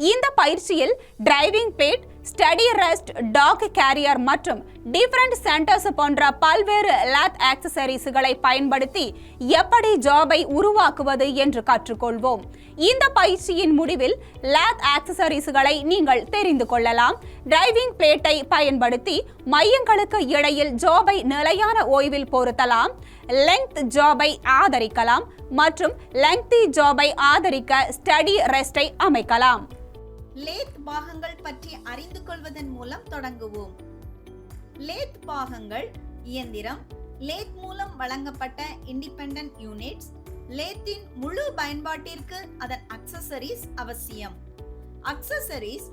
இந்த பயிற்சியில் டிரைவிங் பேட், ஸ்டடி ரெஸ்ட், டாக் கேரியர் மற்றும் டிஃபரண்ட் சென்டர்ஸ் போன்ற பல்வேறு லேத் ஆக்சசரிஸ்களை பயன்படுத்தி எப்படி ஜாபை உருவாக்குவது என்று கற்றுக்கொள்வோம். இந்த பயிற்சியின் முடிவில் லேத் ஆக்சசரிஸ்களை நீங்கள் தெரிந்து கொள்ளலாம். டிரைவிங் பிளேட்டை பயன்படுத்தி மையங்களுக்கு இடையில் ஜாபை நிலையான ஓய்வில் பொருத்தலாம். லெங்த் ஜாபை ஆதரிக்கலாம் மற்றும் லெங்தி ஜாபை ஆதரிக்க ஸ்டடி ரெஸ்டை அமைக்கலாம். லேத் பாகங்கள் பற்றி அறிந்து கொள்வதன் மூலம் தொடங்குவோம். லேத் பாகங்கள் இயந்திரம், லேத் மூலம் வழங்கப்பட்ட இண்டிபெண்டன்ட் யூனிட்ஸ், லேத்தின் முழு பயன்பாட்டிற்கு அதன் அக்சசரிஸ் அவசியம். அக்சசரிஸ்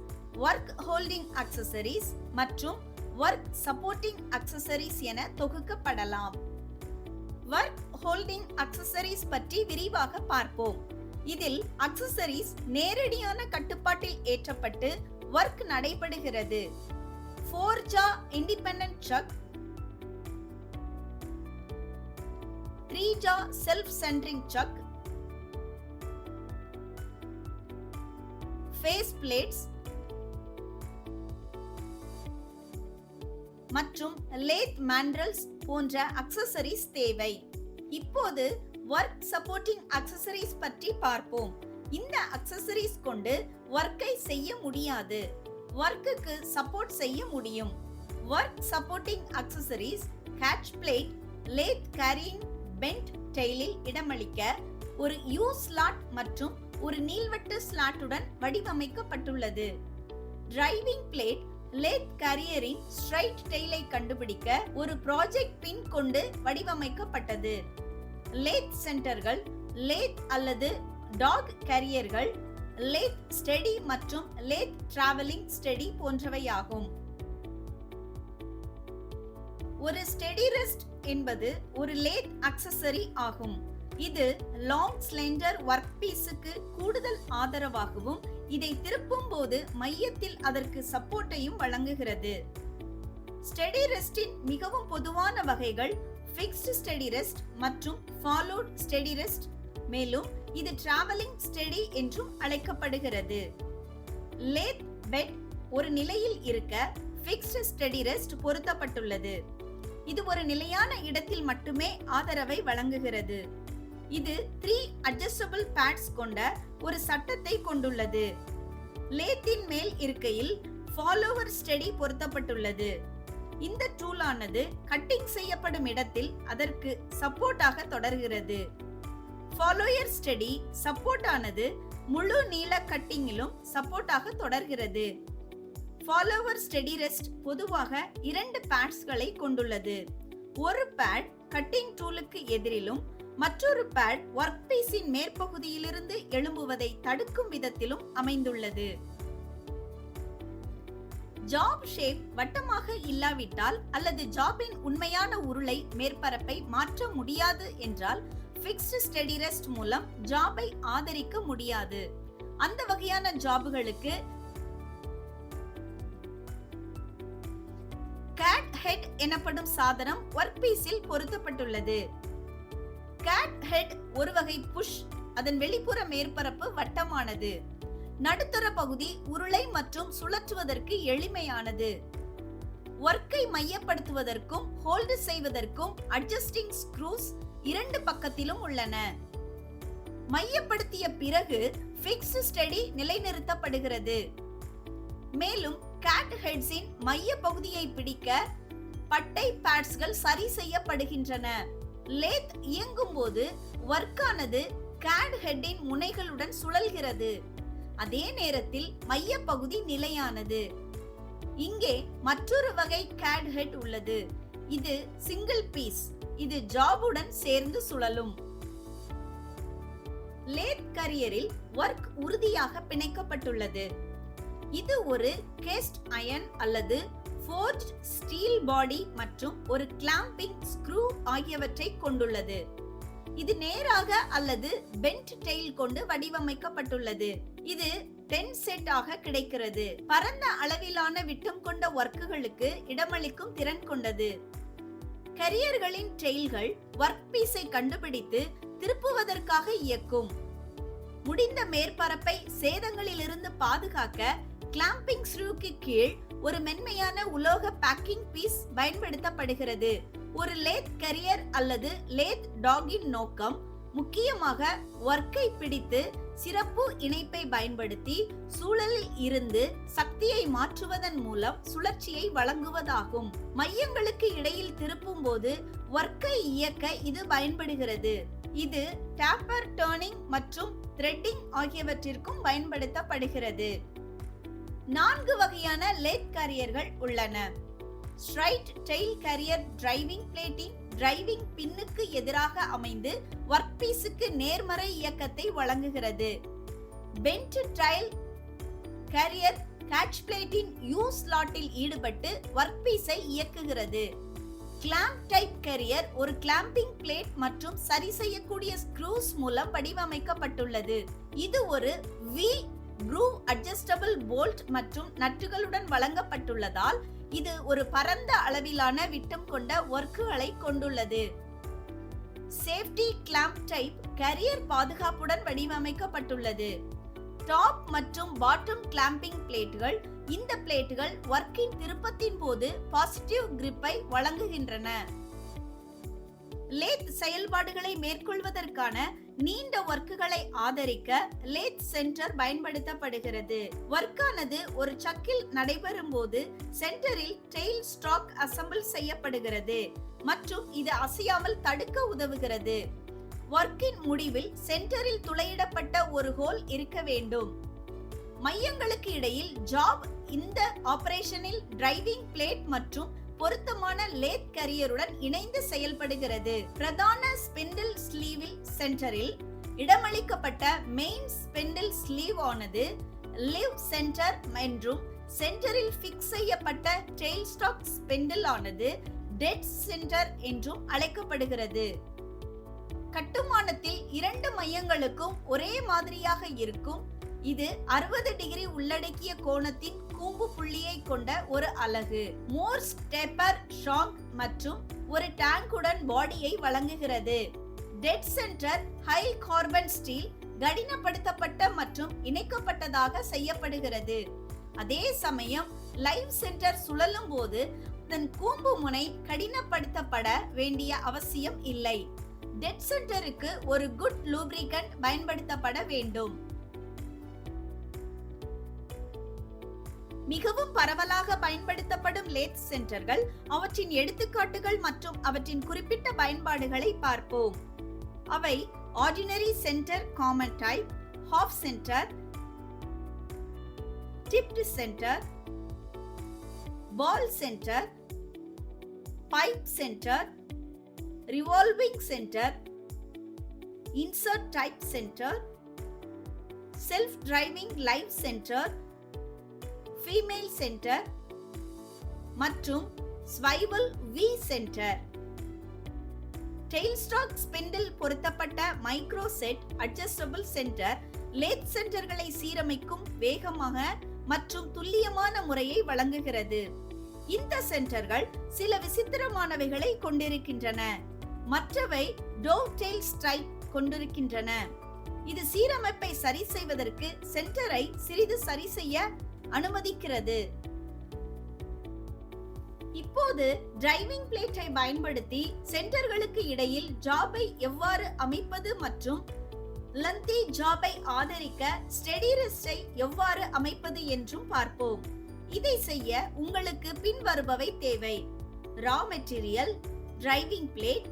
ஒர்க் ஹோல்டிங் அக்சசரிஸ் மற்றும் ஒர்க் சப்போர்ட்டிங் அக்சசரிஸ் என தொகுக்கப்படலாம். ஒர்க் ஹோல்டிங் அக்சசரிஸ் பற்றி விரிவாக பார்ப்போம். இதில் அக்சசரிஸ் நேரடியான கட்டுப்பாட்டில் ஏற்றப்பட்டு ஒர்க் நடைபெறுகிறது. 4 jaw independent chuck, 3 jaw self centring chuck, face plates மற்றும் லேத் மேண்ட்ரல்ஸ் போன்ற அக்சசரிஸ் தேவை. இப்போது ஒர்க் சப்போர்ட்டிங் அக்சசரிஸ் பற்றி பார்ப்போம். இந்த அக்சசரிஸ் கொண்டு ஒர்க்கை செய்ய முடியாது, ஒர்க்குக்கு சப்போர்ட் செய்ய முடியும். Work supporting accessories catch plate, lathe carrying bent டெயிலில் இடமளிக்க ஒரு யூ ஸ்லாட் மற்றும் ஒரு நீள்வட்ட ஸ்லாட்டுடன் வடிவமைக்கப்பட்டுள்ளது. டிரைவிங் பிளேட் லேத் கேரியரின் ஸ்ட்ரைட் டெயிலை கண்டுபிடிக்க ஒரு ப்ராஜெக்ட் பின் கொண்டு வடிவமைக்கப்பட்டது. லேத் சென்டர்கள், லேத் அல்லது டாக் கேரியர்கள், லேத் ஸ்டெடி மற்றும் லேத் டிராவலிங் ஸ்டெடி போன்றவையாகும். ஒரு ஸ்டெடி ரெஸ்ட் என்பது ஒரு லேத் அக்சசரி ஆகும். இது லாங் ஸ்லெண்டர் ஒர்க் பீஸுக்கு கூடுதல் ஆதரவாகவும் இதை திருப்பும் போது மையத்தில் அதற்கு சப்போர்ட்டையும் வழங்குகிறது. ஸ்டெடி ரெஸ்டின் மிகவும் பொதுவான வகைகள் ஃபிக்ஸ்டு ஸ்டெடி ரெஸ்ட் மற்றும் ஃபாலோட் ஸ்டெடி ரெஸ்ட், மேலும் இது டிராவலிங் ஸ்டெடி என்றும் அழைக்கப்படுகிறது. லேத் பெட் ஒரு நிலையில் இருக்க ஃபிக்ஸ்டு ஸ்டெடி ரெஸ்ட் பொருத்தப்பட்டுள்ளது. இது ஒரு நிலையான இடத்தில் மட்டுமே ஆதரவை வழங்குகிறது. இது 3 அட்ஜஸ்டபிள் பேட்ஸ் கொண்ட ஒரு சட்டத்தை கொண்டுள்ளது. லேத்தின் மேல் இருக்கையில் ஃபாலோவர் ஸ்டெடி பொருத்தப்பட்டுள்ளது. இந்த டூலானது கட்டிங் செய்யப்படும் இடத்தில் அதற்கு சப்போர்ட்டாக தொடர்கிறது. ஃபாலோயர் ஸ்டெடி சப்போர்ட் ஆனது முழு நீள கட்டிங்கிலும் சப்போர்ட்டாக தொடர்கிறது. ஃபாலோவர் ஸ்டெடி ரெஸ்ட் பொதுவாக 2 பேட்ஸ்களை கொண்டுள்ளது. ஒரு பேட் கட்டிங் டூலுக்கு எதிரிலும் மற்றொரு பேட் ஒர்க் பீஸின் மேற்பகுதியிலிருந்து எழும்புவதை தடுக்கும் விதத்திலும் அமைந்துள்ளது. ஜாப் ஷேப் வட்டமாக இல்லாவிட்டால் அல்லது ஜாபின் உண்மையான உருளை மேற்பரப்பை மாற்ற முடியாது என்றால் ஃபிக்ஸ்டு ஸ்டெடி ரெஸ்ட் மூலம் ஜாபை ஆதரிக்க முடியாது. அந்த வகையான ஜாபுகளுக்கு கேட் ஹெட் எனப்படும் சாதனம் ஒர்க் பீஸில் பொருத்தப்பட்டுள்ளது. கேட் ஹெட் ஒரு வகை புஷ். அதன் வெளிப்புற மேற்பரப்பு வட்டமானது. நடுத்தர பகுதி உருளை மற்றும் சுழற்றுவதற்கு எளிமையானது. ஒர்க்கை மையப்படுத்துவதற்கும் ஹோல்டு செய்வதற்கும் அட்ஜஸ்டிங் ஸ்க்ரூஸ் 2 பக்கத்திலும் உள்ளன. மையப்படுத்திய பிறகு ஃபிக்ஸ்டு ஸ்டெடி நிலைநிறுத்தப்படுகிறது. மேலும் கேட் ஹெட்ஸின் மைய பகுதியை பிடிக்க பட்டை பேட்ஸ்கள் சரி செய்யப்படுகின்றன. லேத் இயங்கும் போது ஒர்க்கானது கேட் ஹெட்டின் முனைகளுடன் சுழல்கிறது. அதே நேரத்தில் மைய பகுதி நிலையானது. இங்கே மற்றொரு வகை கேட் ஹெட் உள்ளது. இது சிங்கிள் பீஸ். இது ஜாபுடன் சேர்ந்து சுழலும். லேத் கரியரில் ஒர்க் உறுதியாக பிணைக்கப்பட்டுள்ளது. இது ஒரு கேஸ்ட் அயன் அல்லது ஃபோர்ஜ்ட் ஸ்டீல் பாடி மற்றும் ஒரு கிளாம்பிங் ஸ்க்ரூ ஆகியவற்றை கொண்டுள்ளது. இது நேராக அல்லது பெண்ட் டெயில் கொண்டு வடிவமைக்கப்பட்டுள்ளது. இது 10 செட் ஆக கிடைக்கிறது. பரந்த அளவிலான விட்டம் கொண்ட ஒர்க்குகளுக்கு இடமளிக்கும் திறன் கொண்டது. கரியர்களின் டெயில்கள் ஒர்க் பீஸை கண்டுபிடித்து திருப்புவதற்காக இயக்கும். முடிந்த மேற்பரப்பை சேதங்களிலிருந்து பாதுகாக்க கிளாம்பிங் ஸ்க்ரூக்கு கீழ் ஒரு மென்மையான உலோக பேக்கிங் பீஸ் பயன்படுத்தப்படுகிறது. ஒரு லேத் கேரியர் அல்லது லேத் டாகின் நோக்கம் முக்கியமாக ஒர்க்கை பிடித்து சிறப்பு இணைப்பை பயன்படுத்தி சூழலில் இருந்து சக்தியை மாற்றுவதன் மூலம் சுழற்சியை வழங்குவதாகும். மையங்களுக்கு இடையில் திருப்பும் போது ஒர்க்கை இயக்க இது பயன்படுகிறது. இது டேப்பர் டர்னிங் மற்றும் த்ரெட்டிங் ஆகியவற்றிற்கும் பயன்படுத்தப்படுகிறது. 4 வகையான லேத் கேரியர்கள் உள்ளன. ஸ்ட்ரைட் டெயில் கேரியர் டிரைவிங் பிளேட்டின் டிரைவிங் பின்னுக்கு எதிராக அமைந்து ஒர்க் பீஸுக்கு நேர்மறை இயக்கத்தை வழங்குகிறது. பென்ட் டெயில் கேரியர் கேட்ச் பிளேட்டின் யூ ஸ்லாட்டில் ஈடுபட்டு ஒர்க் பீஸை இயக்குகிறது. கிளாம்ப் டைப் கேரியர் ஒரு கிளாம்பிங் பிளேட் மற்றும் சரி செய்யக்கூடிய ஸ்க்ரூஸ் மூலம் வடிவமைக்கப்பட்டுள்ளது. இது ஒரு வி க்ரூவ் அட்ஜஸ்டபிள் போல்ட் மற்றும் நட்டுகளுடன் வழங்கப்பட்டுள்ளதால் இது ஒரு பரந்த அளவிலான விட்டம் கொண்ட ஒர்க்குகளை கொண்டுள்ளது. சேஃப்டி கிளாம்ப் டைப் கேரியர் பாதுகாப்புடன் வடிவமைக்கப்பட்டுள்ளது. டாப் மற்றும் பாட்டம் கிளாம்பிங் பிளேட்டுகள். இந்த பிளேட்டுகள் ஒர்க்கின் திருப்பத்தின் போது பாசிட்டிவ் கிரிப்பை வழங்குகின்றன. லேத் செயல்பாடுகளை மேற்கொள்வதற்கான நீண்ட ஒர்க்குகளை ஆதரிக்க லேத் சென்டர் பயன்படுத்தப்படுகிறது. ஒர்க்கானது ஒரு சக்கில் நடைபெறும் போது சென்டரில் டெயில் ஸ்டாக் அசெம்பிள் செய்யப்படுகிறது மற்றும் இது அசையாமல் தடுக்க உதவுகிறது. ஒர்க்கின் முடிவில் சென்டரில் துளையிடப்பட்ட ஒரு ஹோல் இருக்க வேண்டும். மையங்களுக்கு இடையில் ஜாப் இந்த ஆபரேஷனில் டிரைவிங் பிளேட் மற்றும் பொருத்தமான லேத் கேரியருடன் இணைந்து செயல்படுகிறது. பிரதான ஸ்பிண்டில் ஸ்லீவில் சென்டரில் இடமளிக்கப்பட்ட மெயின் ஸ்பிண்டில் ஸ்லீவ் ஆனது லிவ் சென்டர் என்றும் சென்டரில் பிக்ஸ் செய்யப்பட்ட டெயில் ஸ்டாக் ஸ்பிண்டில் ஆனது டெட் சென்டர் என்றும் அழைக்கப்படுகிறது. கட்டுமானத்தில் 2 மையங்களுக்கும் ஒரே மாதிரியாக இருக்கும். இது 60 டிகிரி உள்ளடக்கிய கோணத்தின் கூம்பு புள்ளியை கொண்ட ஒரு அலகு. மோர்ஸ் டேப்பர் ஷாங்க் மற்றும் ஒரு டேங்குடன் பாடியை வழங்குகிறது. Dead centre high carbon steel கடினப்படுத்தப்பட்ட மற்றும் இணைக்கப்பட்டதாக செய்யப்படுகிறது. அதே சமயம் லைவ் சென்டர் சுழலும் போது அதன் கூம்பு முனை கடினப்படுத்தப்பட வேண்டிய அவசியம் இல்லை. டெட் சென்டருக்கு ஒரு குட் லூப்ரிகன்ட் பயன்படுத்தப்பட வேண்டும். மிகவும் பரவலாக பயன்படுத்தப்படும் லேத் சென்டர்கள், அவற்றின் எடுத்துக்காட்டுகள் மற்றும் அவற்றின் குறிப்பிட்ட பயன்பாடுகளை பார்ப்போம். அவை ordinary centre, common type, half centre, tipped centre, ball centre, pipe centre, revolving centre, insert type centre, self driving live centre, female centre மற்றும் swivel V centre. Tail stock spindle பொருத்தப்பட்ட micro set adjustable centre lathe சென்டர்களை சீரமைக்கும் வேகமாக மற்றும் துல்லியமான முறையை வழங்குகிறது. இந்த சென்டர்கள் சில விசித்திரமானவைகளை கொண்டிருக்கின்றன. மற்றவை டோவ் டெயில் ஸ்ட்ரைப் கொண்டிருக்கின்றன. இது சீரமைப்பை சரி செய்வதற்கு சென்டரை சிறிது சரி செய்ய அனுமதிக்கிறது. இப்போது டிரைவிங் பிளேட்டை பயன்படுத்தி சென்டர்களுக்கு இடையில் ஜாபை எவ்வாறு அமைப்பது மற்றும் லந்தி ஜாபை ஆதரிக்க ஸ்டெடி ரெஸ்டை எவ்வாறு அமைப்பது என்றும் பார்ப்போம். இதை செய்ய உங்களுக்கு பின்வருபவை தேவை: raw material, driving plate,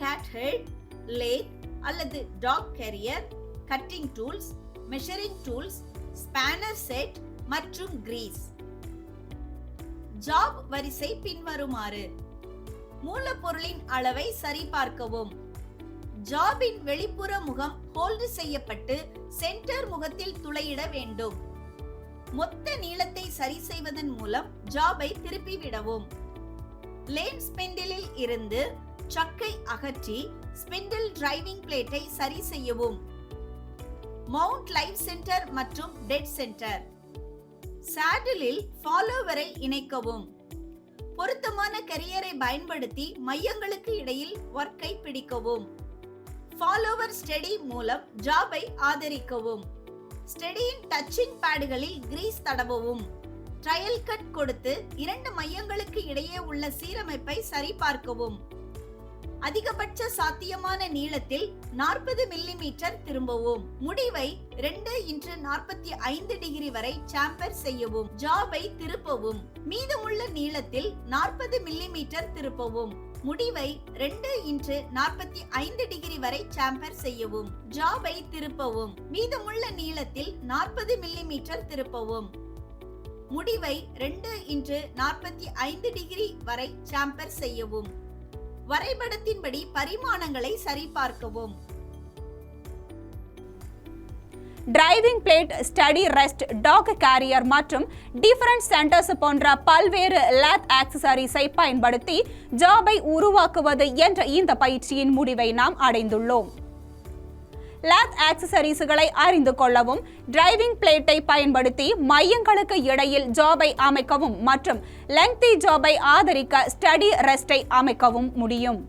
cat head, lathe அல்லது dog carrier, cutting tools, measuring tools, spanner set மற்றும் கிரீஸ். ஜாப் வரிசை பின்வருமாறு. மூலப்பொருளின் அளவை சரிபார்க்கவும். ஜாபின் வெளிப்புற முகம் ஹோல்டு செய்யப்பட்டு சென்டர் முகத்தில் துளையிட வேண்டும். மொத்த நீளத்தை சரி செய்வதன் மூலம் ஜாபை திருப்பிவிடவும். லேன் ஸ்பிண்டிலில் இருந்து சக்கை அகற்றி ஸ்பிண்டில் டிரைவிங் பிளேட்டை சரி செய்யவும். மவுண்ட் லைவ் சென்டர் மற்றும் டெட் சென்டர். சாடிலில் ஃபாலோவரை இணைக்கவும். பொருத்தமான கேரியரை பயன்படுத்தி மையங்களுக்கு இடையில் ஒர்க்கை பிடிக்கவும். ஃபாலோவர் ஸ்டடி மூலம் ஜாபை ஆதரிக்கவும். ஸ்டடியின் டச்சிங் பேடுகளில் கிரீஸ் தடவவும். ட்ரையல் கட் கொடுத்து 2 மையங்களுக்கு இடையே உள்ள சீரமைப்பை சரிபார்க்கவும். அதிகபட்ச சாத்தியமான நீளத்தில் 40 மில்லிமீட்டர் திரும்பவும். முடிவை 2x45 டிகிரி வரை சாம்பர் செய்யவும். ஜாபை திருப்பவும். மீதமுள்ள நீளத்தில் 40 மில்லிமீட்டர் திருப்பவும். முடிவை 2x45 டிகிரி வரை சாம்பர் செய்யவும். ஜாபை திருப்பவும். மீதமுள்ள நீளத்தில் 40 மில்லிமீட்டர் திருப்பவும். முடிவை 2x45 டிகிரி வரை சாம்பர் செய்யவும். வரைபடத்தின்படி பரிமாணங்களை சரிபார்க்கவும். Driving plate, steady rest, dog carrier மற்றும் டிஃபரண்ட் சென்டர்ஸ் போன்ற பல்வேறு லேத் ஆக்சசரிஸை பயன்படுத்தி ஜாபை உருவாக்குவது என்ற இந்த பயிற்சியின் முடிவை நாம் அடைந்துள்ளோம். லேத் ஆக்சசரிஸ்களை அறிந்து கொள்ளவும், டிரைவிங் பிளேட்டை பயன்படுத்தி மையங்களுக்கு இடையில் ஜாபை அமைக்கவும் மற்றும் லெங்தி ஜாபை ஆதரிக்க ஸ்டடி ரெஸ்டை அமைக்கவும் முடியும்.